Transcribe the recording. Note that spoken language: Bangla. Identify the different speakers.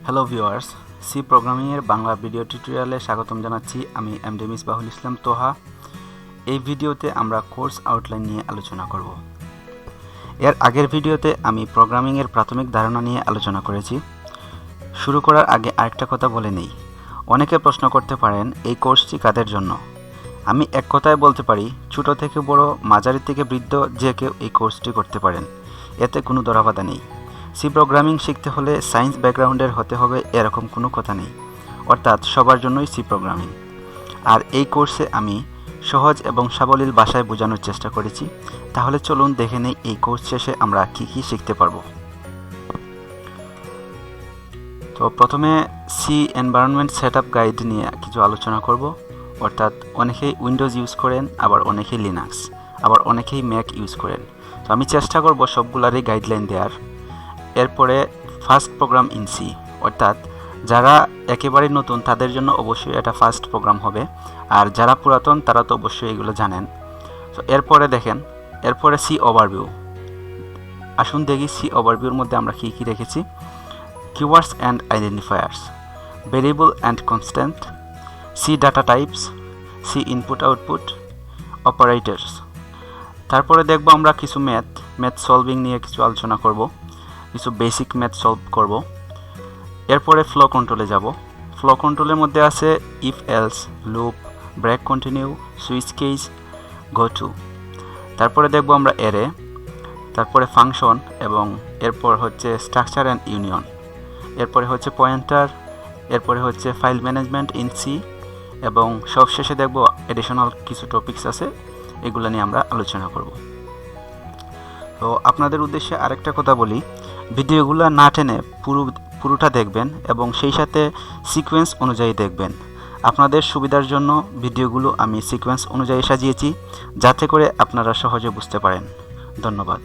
Speaker 1: হ্যালো ভিউয়ার্স, সি প্রোগ্রামিংয়ের বাংলা ভিডিও টিউটোরিয়ালে স্বাগতম জানাচ্ছি। আমি এমডি মিসবাহুল ইসলাম তোহা। এই ভিডিওতে আমরা কোর্স আউটলাইন নিয়ে আলোচনা করব। এর আগের ভিডিওতে আমি প্রোগ্রামিংয়ের প্রাথমিক ধারণা নিয়ে আলোচনা করেছি। শুরু করার আগে আরেকটা কথা বলে নেই। অনেকে প্রশ্ন করতে পারেন এই কোর্সটি কাদের জন্য। আমি এক কথায় বলতে পারি, ছোট থেকে বড়, মাঝারি থেকে বৃদ্ধ যে কেউ এই কোর্সটি করতে পারেন। এতে কোনো ধরাবাধা নেই। সি প্রোগ্রামিং শিখতে হলে সায়েন্স ব্যাকগ্রাউন্ডের হতে হবে এরকম কোনো কথা নেই, অর্থাৎ সবার জন্যই সি প্রোগ্রামিং। আর এই কোর্সে আমি সহজ এবং সাবলীল ভাষায় বোঝানোর চেষ্টা করেছি। তাহলে চলুন দেখে নেই এই কোর্স শেষে আমরা কি কি শিখতে পারবো। তো প্রথমে সি এনভায়রনমেন্ট সেটআপ গাইড নিয়ে কিছু আলোচনা করব। অর্থাৎ অনেকেই উইন্ডোজ ইউজ করেন, আবার অনেকেই লিনাক্স, আবার অনেকেই ম্যাক ইউজ করেন। তো আমি চেষ্টা করব সবগুলারই গাইডলাইন দেওয়ার। এরপরে ফার্স্ট প্রোগ্রাম ইন সি, অর্থাৎ যারা একেবারে নতুন তাদের জন্য অবশ্যই এটা ফার্স্ট প্রোগ্রাম হবে, আর যারা পুরাতন তারা তো অবশ্যই এগুলো জানেন। তো এরপরে দেখেন, এরপরে সি ওভারভিউ। আসুন দেখি সি ওভারভিউর মধ্যে আমরা কী কী রেখেছি। Keywords and identifiers, variable and constant, C data types, C input output, operators. তারপরে দেখব আমরা কিছু ম্যাথ সলভিং নিয়ে কিছু আলোচনা করব, কিছু বেসিক ম্যাথ সলভ করব। এরপরে ফ্লো কন্ট্রোলে যাব। ফ্লো কন্ট্রোলের মধ্যে আছে if else, loop, break continue, switch case, go to. তারপরে দেখব আমরা অ্যারে, তারপরে ফাংশন, এবং এরপর হচ্ছে স্ট্রাকচার অ্যান্ড ইউনিয়ন। এরপরে হচ্ছে পয়েন্টার, এরপরে হচ্ছে ফাইল ম্যানেজমেন্ট ইন সি, এবং সবশেষে দেখব এডিশনাল কিছু টপিকস আছে, এগুলো নিয়ে আমরা আলোচনা করব। তো আপনাদের উদ্দেশ্যে আরেকটা কথা বলি, ভিডিওগুলো না টেনে পুরোটা দেখবেন এবং সেই সাথে সিকোয়েন্স অনুযায়ী দেখবেন। আপনাদের সুবিধার জন্য ভিডিওগুলো আমি সিকোয়েন্স অনুযায়ী সাজিয়েছি, যাতে করে আপনারা সহজে বুঝতে পারেন। ধন্যবাদ।